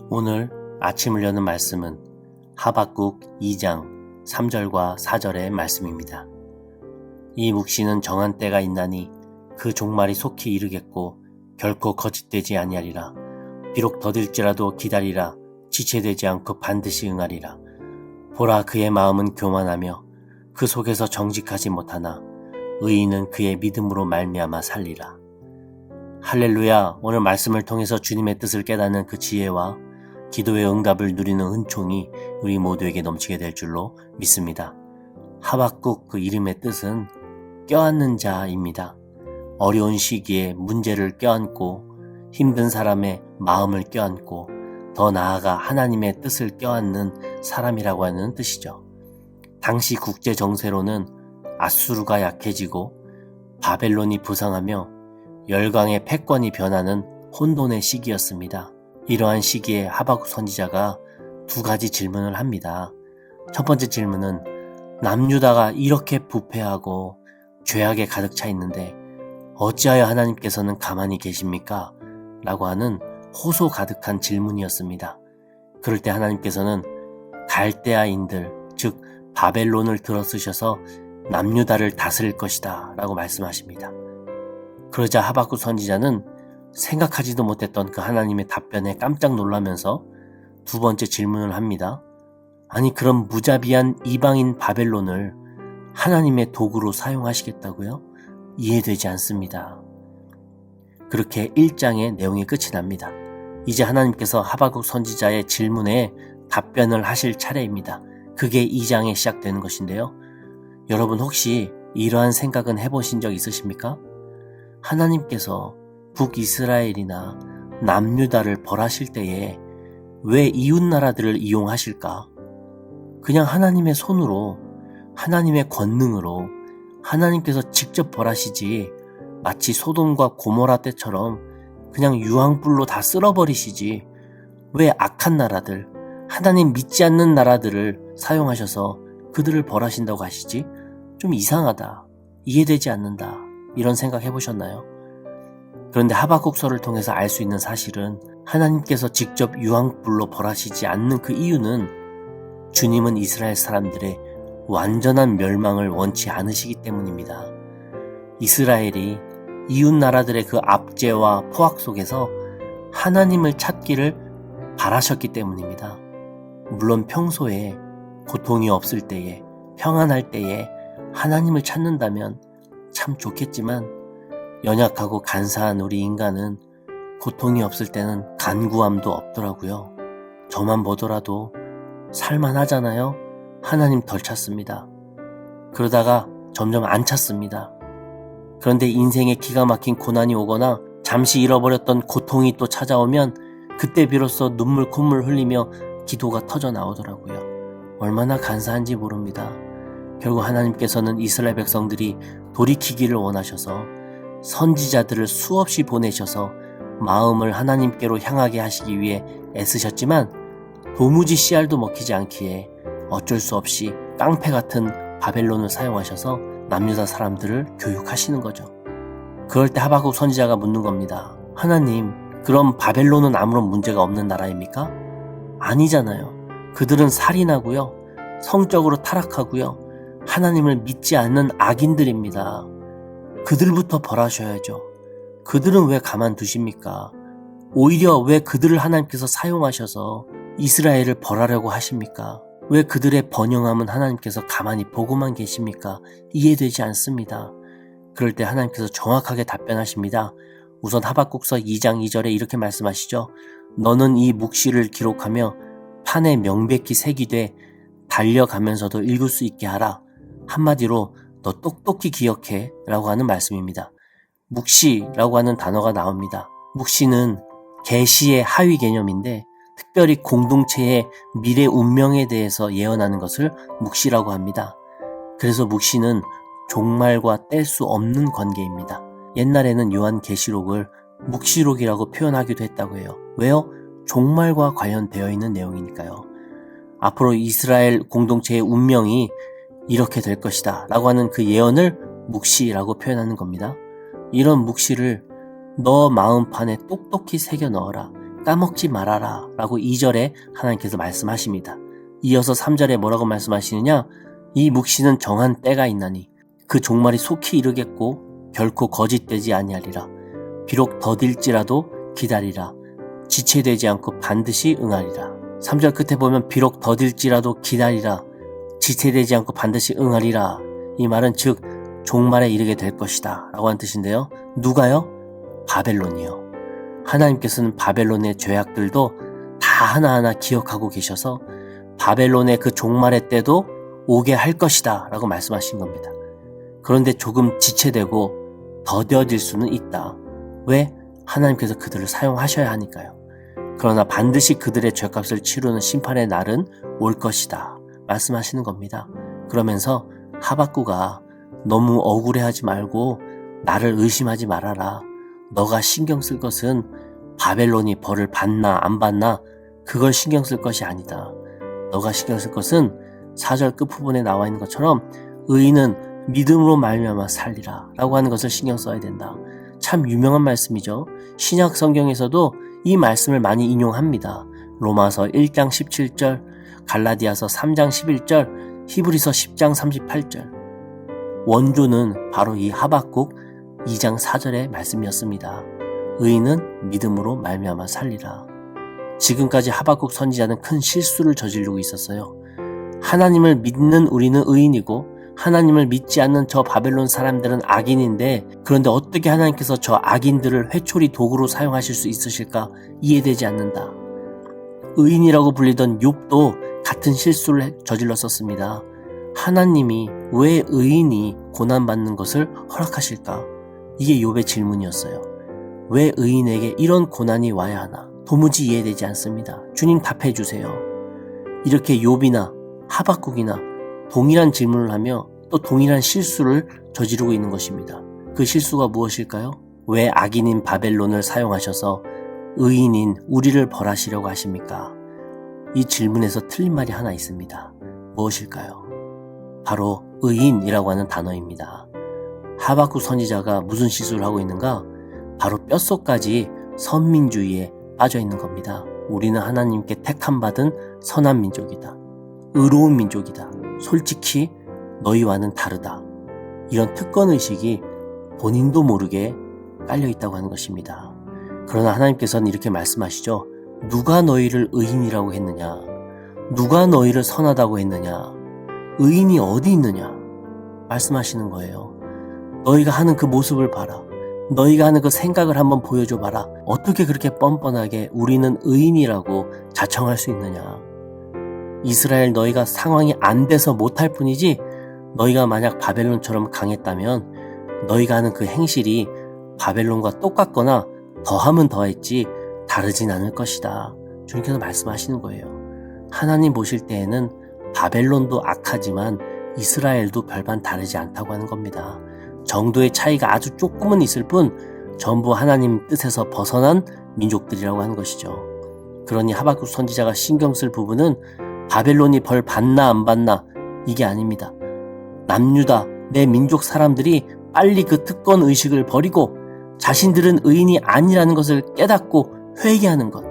오늘 아침을 여는 말씀은 하박국 2장 3절과 4절의 말씀입니다. 이 묵시는 정한 때가 있나니 그 종말이 속히 이르겠고 결코 거짓되지 아니하리라. 비록 더딜지라도 기다리라. 지체되지 않고 반드시 응하리라. 보라, 그의 마음은 교만하며 그 속에서 정직하지 못하나 의인은 그의 믿음으로 말미암아 살리라. 할렐루야. 오늘 말씀을 통해서 주님의 뜻을 깨닫는 그 지혜와 기도의 응답을 누리는 은총이 우리 모두에게 넘치게 될 줄로 믿습니다. 하박국 그 이름의 뜻은 껴안는 자입니다. 어려운 시기에 문제를 껴안고 힘든 사람의 마음을 껴안고 더 나아가 하나님의 뜻을 껴안는 사람이라고 하는 뜻이죠. 당시 국제 정세로는 아수르가 약해지고 바벨론이 부상하며 열강의 패권이 변하는 혼돈의 시기였습니다. 이러한 시기에 하박국 선지자가 두 가지 질문을 합니다. 첫 번째 질문은 남유다가 이렇게 부패하고 죄악에 가득 차 있는데 어찌하여 하나님께서는 가만히 계십니까? 라고 하는 호소 가득한 질문이었습니다. 그럴 때 하나님께서는 갈대아인들, 즉 바벨론을 들어쓰셔서 남유다를 다스릴 것이다 라고 말씀하십니다. 그러자 하박국 선지자는 생각하지도 못했던 그 하나님의 답변에 깜짝 놀라면서 두 번째 질문을 합니다. 아니, 그럼 무자비한 이방인 바벨론을 하나님의 도구로 사용하시겠다고요? 이해되지 않습니다. 그렇게 1장의 내용이 끝이 납니다. 이제 하나님께서 하박국 선지자의 질문에 답변을 하실 차례입니다. 그게 2장에 시작되는 것인데요. 여러분 혹시 이러한 생각은 해보신 적 있으십니까? 하나님께서 북이스라엘이나 남유다를 벌하실 때에 왜 이웃나라들을 이용하실까? 그냥 하나님의 손으로, 하나님의 권능으로 하나님께서 직접 벌하시지 마치 소돔과 고모라 때처럼 그냥 유황불로 다 쓸어버리시지 왜 악한 나라들, 하나님 믿지 않는 나라들을 사용하셔서 그들을 벌하신다고 하시지? 좀 이상하다, 이해되지 않는다, 이런 생각 해보셨나요? 그런데 하박국서를 통해서 알 수 있는 사실은 하나님께서 직접 유황불로 벌하시지 않는 그 이유는 주님은 이스라엘 사람들의 완전한 멸망을 원치 않으시기 때문입니다. 이스라엘이 이웃 나라들의 그 압제와 포악 속에서 하나님을 찾기를 바라셨기 때문입니다. 물론 평소에 고통이 없을 때에, 평안할 때에 하나님을 찾는다면 참 좋겠지만 연약하고 간사한 우리 인간은 고통이 없을 때는 간구함도 없더라고요. 저만 보더라도 살만하잖아요. 하나님 덜 찾습니다. 그러다가 점점 안 찾습니다. 그런데 인생에 기가 막힌 고난이 오거나 잠시 잃어버렸던 고통이 또 찾아오면 그때 비로소 눈물 콧물 흘리며 기도가 터져 나오더라고요. 얼마나 간사한지 모릅니다. 결국 하나님께서는 이스라엘 백성들이 돌이키기를 원하셔서 선지자들을 수없이 보내셔서 마음을 하나님께로 향하게 하시기 위해 애쓰셨지만 도무지 씨알도 먹히지 않기에 어쩔 수 없이 깡패 같은 바벨론을 사용하셔서 남유다 사람들을 교육하시는 거죠. 그럴 때 하박국 선지자가 묻는 겁니다. 하나님, 그럼 바벨론은 아무런 문제가 없는 나라입니까? 아니잖아요. 그들은 살인하고요, 성적으로 타락하고요, 하나님을 믿지 않는 악인들입니다. 그들부터 벌하셔야죠. 그들은 왜 가만두십니까? 오히려 왜 그들을 하나님께서 사용하셔서 이스라엘을 벌하려고 하십니까? 왜 그들의 번영함은 하나님께서 가만히 보고만 계십니까? 이해되지 않습니다. 그럴 때 하나님께서 정확하게 답변하십니다. 우선 하박국서 2장 2절에 이렇게 말씀하시죠. 너는 이 묵시를 기록하며 판에 명백히 새기되 달려가면서도 읽을 수 있게 하라. 한마디로 너 똑똑히 기억해 라고 하는 말씀입니다. 묵시라고 하는 단어가 나옵니다. 묵시는 계시의 하위 개념인데 특별히 공동체의 미래 운명에 대해서 예언하는 것을 묵시라고 합니다. 그래서 묵시는 종말과 뗄 수 없는 관계입니다. 옛날에는 요한계시록을 묵시록이라고 표현하기도 했다고 해요. 왜요? 종말과 관련되어 있는 내용이니까요. 앞으로 이스라엘 공동체의 운명이 이렇게 될 것이다 라고 하는 그 예언을 묵시라고 표현하는 겁니다. 이런 묵시를 너 마음판에 똑똑히 새겨 넣어라. 까먹지 말아라 라고 2절에 하나님께서 말씀하십니다. 이어서 3절에 뭐라고 말씀하시느냐? 이 묵시는 정한 때가 있나니 그 종말이 속히 이르겠고 결코 거짓되지 아니하리라. 비록 더딜지라도 기다리라. 지체되지 않고 반드시 응하리라. 3절 끝에 보면 비록 더딜지라도 기다리라. 지체되지 않고 반드시 응하리라. 이 말은 즉 종말에 이르게 될 것이다 라고 하는 뜻인데요. 누가요? 바벨론이요. 하나님께서는 바벨론의 죄악들도 다 하나하나 기억하고 계셔서 바벨론의 그 종말의 때도 오게 할 것이다 라고 말씀하신 겁니다. 그런데 조금 지체되고 더뎌질 수는 있다. 왜? 하나님께서 그들을 사용하셔야 하니까요. 그러나 반드시 그들의 죄값을 치르는 심판의 날은 올 것이다 말씀하시는 겁니다. 그러면서 하박구가 너무 억울해하지 말고 나를 의심하지 말아라. 너가 신경 쓸 것은 바벨론이 벌을 받나 안 받나 그걸 신경 쓸 것이 아니다. 너가 신경 쓸 것은 4절 끝부분에 나와 있는 것처럼 의인은 믿음으로 말미암아 살리라 라고 하는 것을 신경 써야 된다. 참 유명한 말씀이죠. 신약 성경에서도 이 말씀을 많이 인용합니다. 로마서 1장 17절, 갈라디아서 3장 11절, 히브리서 10장 38절. 원조는 바로 이 하박국 2장 4절의 말씀이었습니다. 의인은 믿음으로 말미암아 살리라. 지금까지 하박국 선지자는 큰 실수를 저지르고 있었어요. 하나님을 믿는 우리는 의인이고 하나님을 믿지 않는 저 바벨론 사람들은 악인인데 그런데 어떻게 하나님께서 저 악인들을 회초리 도구로 사용하실 수 있으실까 이해되지 않는다. 의인이라고 불리던 욥도 같은 실수를 저질렀었습니다. 하나님이 왜 의인이 고난받는 것을 허락하실까? 이게 욥의 질문이었어요. 왜 의인에게 이런 고난이 와야 하나? 도무지 이해되지 않습니다. 주님 답해 주세요. 이렇게 욥이나 하박국이나 동일한 질문을 하며 또 동일한 실수를 저지르고 있는 것입니다. 그 실수가 무엇일까요? 왜 악인인 바벨론을 사용하셔서 의인인 우리를 벌하시려고 하십니까? 이 질문에서 틀린 말이 하나 있습니다. 무엇일까요? 바로 의인이라고 하는 단어입니다. 하박국 선지자가 무슨 실수를 하고 있는가? 바로 뼛속까지 선민주의에 빠져 있는 겁니다. 우리는 하나님께 택함받은 선한 민족이다. 의로운 민족이다. 솔직히 너희와는 다르다. 이런 특권의식이 본인도 모르게 깔려있다고 하는 것입니다. 그러나 하나님께서는 이렇게 말씀하시죠. 누가 너희를 의인이라고 했느냐? 누가 너희를 선하다고 했느냐? 의인이 어디 있느냐? 말씀하시는 거예요. 너희가 하는 그 모습을 봐라. 너희가 하는 그 생각을 한번 보여줘 봐라. 어떻게 그렇게 뻔뻔하게 우리는 의인이라고 자청할 수 있느냐? 이스라엘 너희가 상황이 안 돼서 못할 뿐이지 너희가 만약 바벨론처럼 강했다면 너희가 하는 그 행실이 바벨론과 똑같거나 더하면 더했지 다르진 않을 것이다. 주님께서 말씀하시는 거예요. 하나님 보실 때에는 바벨론도 악하지만 이스라엘도 별반 다르지 않다고 하는 겁니다. 정도의 차이가 아주 조금은 있을 뿐 전부 하나님 뜻에서 벗어난 민족들이라고 하는 것이죠. 그러니 하박국 선지자가 신경 쓸 부분은 바벨론이 벌 받나 안 받나 이게 아닙니다. 남유다 내 민족 사람들이 빨리 그 특권 의식을 버리고 자신들은 의인이 아니라는 것을 깨닫고 회개하는 것.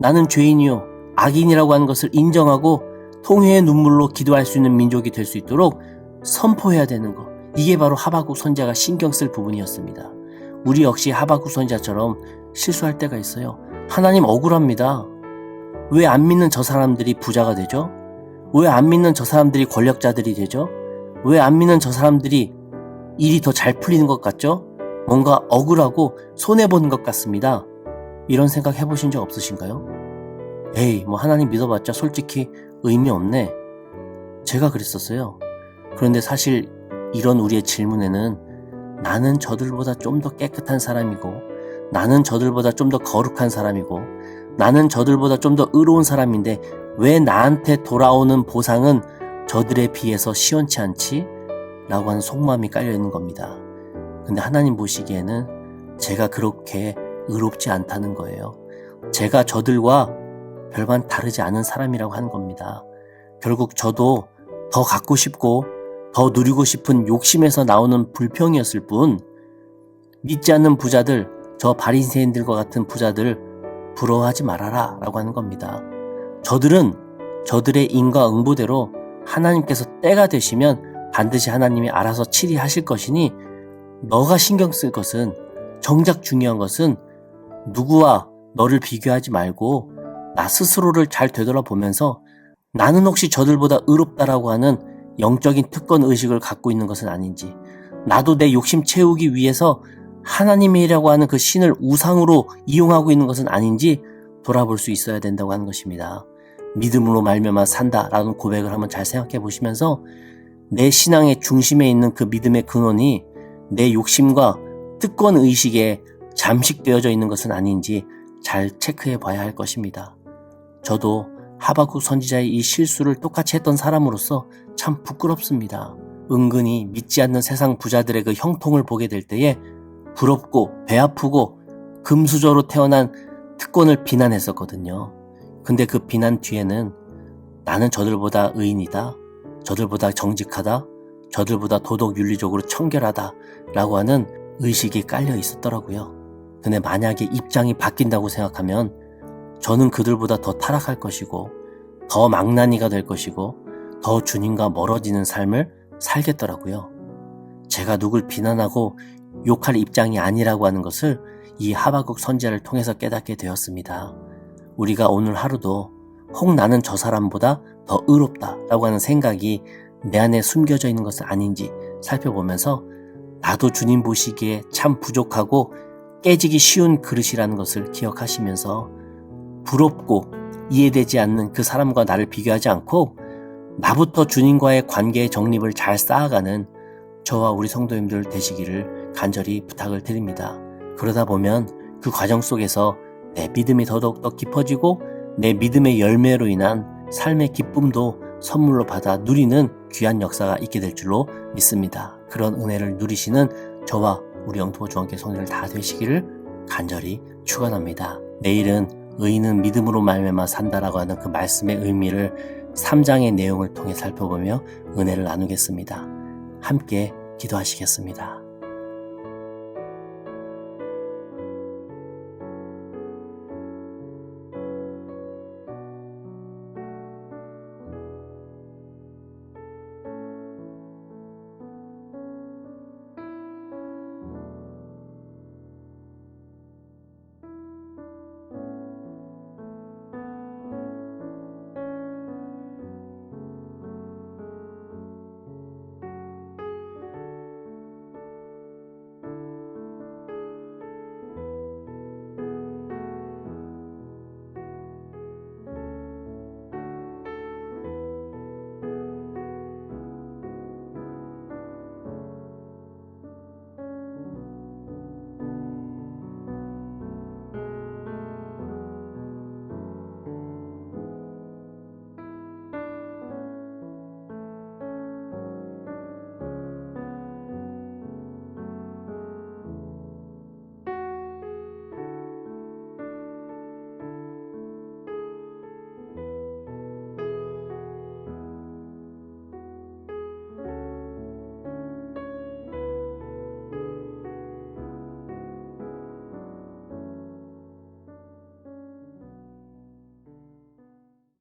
나는 죄인이요 악인이라고 하는 것을 인정하고 통회의 눈물로 기도할 수 있는 민족이 될 수 있도록 선포해야 되는 것. 이게 바로 하박국 선지자가 신경 쓸 부분이었습니다. 우리 역시 하박국 선지자처럼 실수할 때가 있어요. 하나님 억울합니다. 왜 안 믿는 저 사람들이 부자가 되죠? 왜 안 믿는 저 사람들이 권력자들이 되죠? 왜 안 믿는 저 사람들이 일이 더 잘 풀리는 것 같죠? 뭔가 억울하고 손해보는 것 같습니다. 이런 생각 해보신 적 없으신가요? 에이, 하나님 믿어봤자 솔직히 의미 없네. 제가 그랬었어요. 그런데 사실 이런 우리의 질문에는 나는 저들보다 좀 더 깨끗한 사람이고 나는 저들보다 좀 더 거룩한 사람이고 나는 저들보다 좀 더 의로운 사람인데 왜 나한테 돌아오는 보상은 저들에 비해서 시원치 않지? 라고 하는 속마음이 깔려있는 겁니다. 근데 하나님 보시기에는 제가 그렇게 의롭지 않다는 거예요. 제가 저들과 별반 다르지 않은 사람이라고 하는 겁니다. 결국 저도 더 갖고 싶고 더 누리고 싶은 욕심에서 나오는 불평이었을 뿐 믿지 않는 부자들, 저 바리새인들과 같은 부자들 부러워하지 말아라 라고 하는 겁니다. 저들은 저들의 인과응보대로 하나님께서 때가 되시면 반드시 하나님이 알아서 치리하실 것이니 너가 신경 쓸 것은, 정작 중요한 것은 누구와 너를 비교하지 말고 나 스스로를 잘 되돌아보면서 나는 혹시 저들보다 의롭다라고 하는 영적인 특권 의식을 갖고 있는 것은 아닌지, 나도 내 욕심 채우기 위해서 하나님이라고 하는 그 신을 우상으로 이용하고 있는 것은 아닌지 돌아볼 수 있어야 된다고 하는 것입니다. 믿음으로 말미암아 산다라는 고백을 한번 잘 생각해 보시면서 내 신앙의 중심에 있는 그 믿음의 근원이 내 욕심과 특권 의식에 잠식되어져 있는 것은 아닌지 잘 체크해 봐야 할 것입니다. 저도 하박국 선지자의 이 실수를 똑같이 했던 사람으로서 참 부끄럽습니다. 은근히 믿지 않는 세상 부자들의 그 형통을 보게 될 때에 부럽고 배 아프고 금수저로 태어난 특권을 비난했었거든요. 근데 그 비난 뒤에는 나는 저들보다 의인이다, 저들보다 정직하다, 저들보다 도덕 윤리적으로 청결하다 라고 하는 의식이 깔려 있었더라고요. 근데 만약에 입장이 바뀐다고 생각하면 저는 그들보다 더 타락할 것이고 더 망나니가 될 것이고 더 주님과 멀어지는 삶을 살겠더라고요. 제가 누굴 비난하고 욕할 입장이 아니라고 하는 것을 이 하박국 선지자를 통해서 깨닫게 되었습니다. 우리가 오늘 하루도 혹 나는 저 사람보다 더 의롭다라고 하는 생각이 내 안에 숨겨져 있는 것은 아닌지 살펴보면서 나도 주님 보시기에 참 부족하고 깨지기 쉬운 그릇이라는 것을 기억하시면서 부럽고 이해되지 않는 그 사람과 나를 비교하지 않고 나부터 주님과의 관계의 정립을 잘 쌓아가는 저와 우리 성도님들 되시기를 간절히 부탁을 드립니다. 그러다 보면 그 과정 속에서 내 믿음이 더더욱 더 깊어지고 내 믿음의 열매로 인한 삶의 기쁨도 선물로 받아 누리는 귀한 역사가 있게 될 줄로 믿습니다. 그런 은혜를 누리시는 저와 우리 영토보 중앙교회 성도들 다 되시기를 간절히 축원합니다. 내일은 의인은 믿음으로 말미암아 산다라고 하는 그 말씀의 의미를 3장의 내용을 통해 살펴보며 은혜를 나누겠습니다. 함께 기도하시겠습니다.